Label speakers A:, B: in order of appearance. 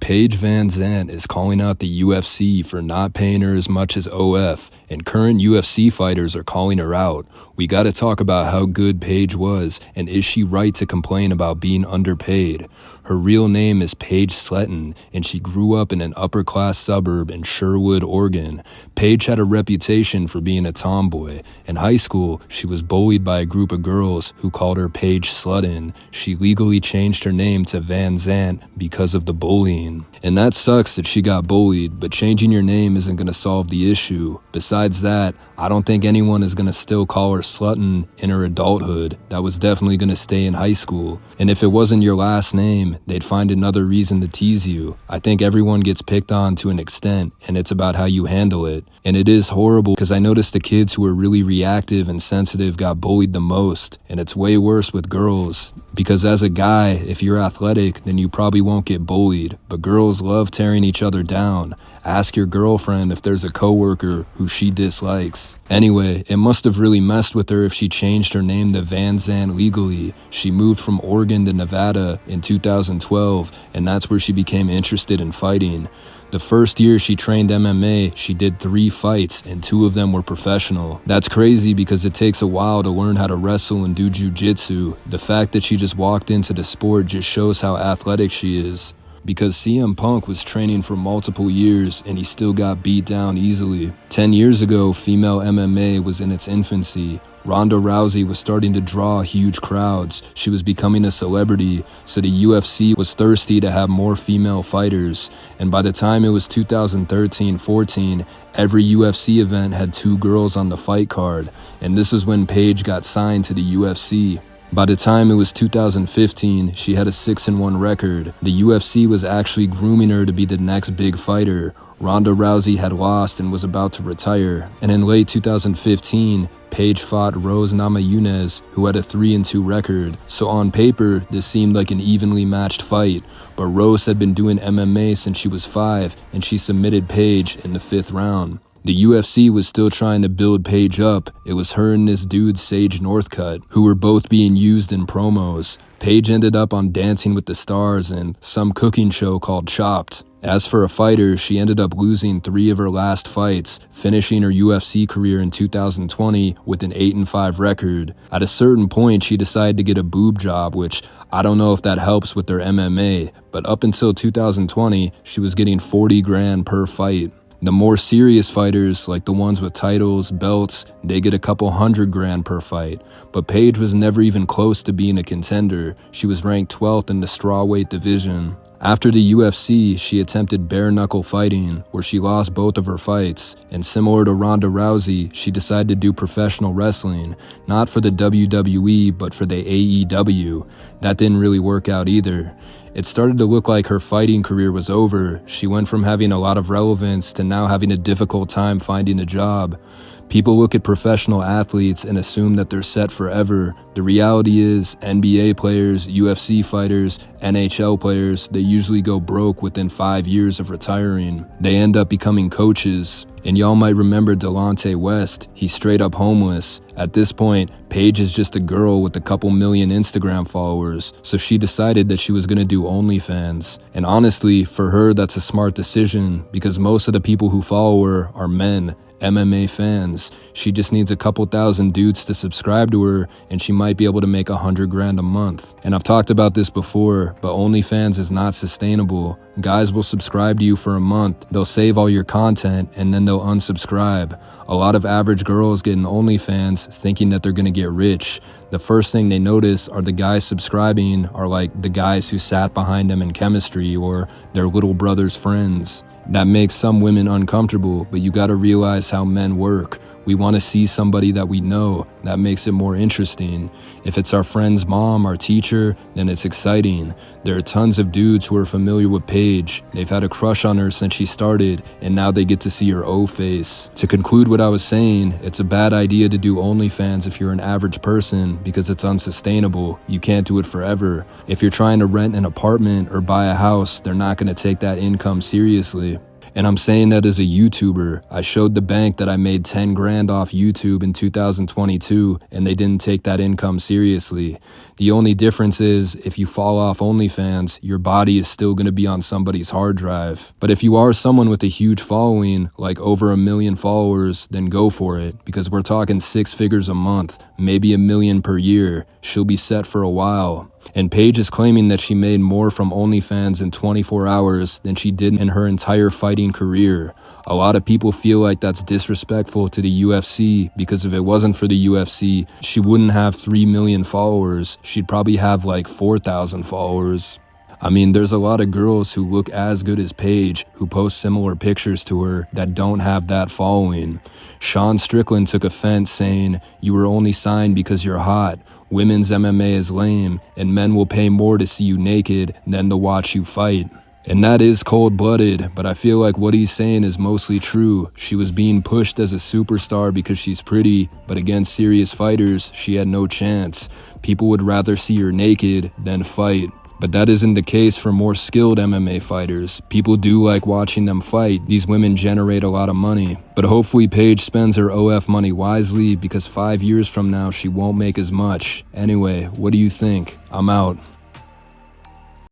A: Paige VanZant is calling out the UFC for not paying her as much as OF, and current UFC fighters are calling her out. We gotta talk about how good Paige was, and is she right to complain about being underpaid? Her real name is Paige Sletton, and she grew up in an upper-class suburb in Sherwood, Oregon. Paige had a reputation for being a tomboy. In high school, she was bullied by a group of girls who called her Paige Sletton. She legally changed her name to VanZant because of the bullying. And that sucks that she got bullied, but changing your name isn't gonna solve the issue. Besides that, I don't think anyone is gonna still call her Slutton in her adulthood. That was definitely gonna stay in high school. And if it wasn't your last name, they'd find another reason to tease you. I think everyone gets picked on to an extent, and it's about how you handle it. And it is horrible because I noticed the kids who were really reactive and sensitive got bullied the most, and it's way worse with girls. Because as a guy, if you're athletic, then you probably won't get bullied, but girls love tearing each other down. Ask your girlfriend if there's a coworker who she dislikes. Anyway, it must have really messed with her if she changed her name to VanZant legally. She moved from Oregon to Nevada in 2012, and that's where she became interested in fighting. The first year she trained MMA, she did 3 fights, and 2 of them were professional. That's crazy because it takes a while to learn how to wrestle and do jiu-jitsu. The fact that she just walked into the sport just shows how athletic she is. Because CM Punk was training for multiple years and he still got beat down easily. 10 years ago, female MMA was in its infancy. Ronda Rousey was starting to draw huge crowds. She was becoming a celebrity, so the UFC was thirsty to have more female fighters. And by the time it was 2013-14, every UFC event had 2 girls on the fight card. And this was when Paige got signed to the UFC. By the time it was 2015, she had a 6-1 record. The UFC was actually grooming her to be the next big fighter. Ronda Rousey had lost and was about to retire. And in late 2015, Paige fought Rose Namajunas, who had a 3-2 record. So on paper, this seemed like an evenly matched fight. But Rose had been doing MMA since she was 5, and she submitted Paige in the 5th round. The UFC was still trying to build Paige up. It was her and this dude Sage Northcutt, who were both being used in promos. Paige ended up on Dancing with the Stars and some cooking show called Chopped. As for a fighter, she ended up losing 3 of her last fights, finishing her UFC career in 2020 with an 8-5 record. At a certain point, she decided to get a boob job, which I don't know if that helps with their MMA, but up until 2020, she was getting $40,000 per fight. The more serious fighters, like the ones with titles, belts, they get a couple $100,000 per fight. But Paige was never even close to being a contender. She was ranked 12th in the strawweight division. After the UFC, she attempted bare-knuckle fighting, where she lost both of her fights. And similar to Ronda Rousey, she decided to do professional wrestling, not for the WWE, but for the AEW. That didn't really work out either. It started to look like her fighting career was over. She went from having a lot of relevance to now having a difficult time finding a job. People look at professional athletes and assume that they're set forever. The reality is, NBA players, UFC fighters, NHL players, they usually go broke within 5 years of retiring. They end up becoming coaches. And y'all might remember Delonte West. He's straight up homeless. At this point, Paige is just a girl with a couple million Instagram followers, so she decided that she was gonna do OnlyFans. And honestly, for her, that's a smart decision because most of the people who follow her are men. MMA fans. She just needs a couple thousand dudes to subscribe to her and she might be able to make $100,000 a month. And I've talked about this before, but OnlyFans is not sustainable. Guys will subscribe to you for a month, they'll save all your content, and then they'll unsubscribe. A lot of average girls get in OnlyFans thinking that they're gonna get rich. The first thing they notice are the guys subscribing are like the guys who sat behind them in chemistry or their little brother's friends. That makes some women uncomfortable, but you gotta realize how men work. We want to see somebody that we know. That makes it more interesting. If it's our friend's mom, our teacher, then it's exciting. There are tons of dudes who are familiar with Paige. They've had a crush on her since she started, and now they get to see her O-face. To conclude what I was saying, it's a bad idea to do OnlyFans if you're an average person because it's unsustainable. You can't do it forever. If you're trying to rent an apartment or buy a house, they're not going to take that income seriously. And I'm saying that as a YouTuber. I showed the bank that I made 10 grand off YouTube in 2022, and they didn't take that income seriously. The only difference is if you fall off OnlyFans, your body is still going to be on somebody's hard drive. But if you are someone with a huge following, like over 1 million followers, then go for it, because we're talking 6 figures a month, maybe 1 million per year. She'll be set for a while. And Paige is claiming that she made more from OnlyFans in 24 hours than she did in her entire fighting career. A lot of people feel like that's disrespectful to the UFC, because if it wasn't for the UFC, she wouldn't have 3 million followers. She'd probably have like 4,000 followers. I mean, there's a lot of girls who look as good as Paige who post similar pictures to her that don't have that following. Sean Strickland took offense saying, "You were only signed because you're hot. Women's MMA is lame, and men will pay more to see you naked than to watch you fight." And that is cold-blooded, but I feel like what he's saying is mostly true. She was being pushed as a superstar because she's pretty, but against serious fighters, she had no chance. People would rather see her naked than fight. But that isn't the case for more skilled MMA fighters. People do like watching them fight. These women generate a lot of money. But hopefully Paige spends her OF money wisely, because 5 years from now she won't make as much. Anyway, what do you think? I'm out.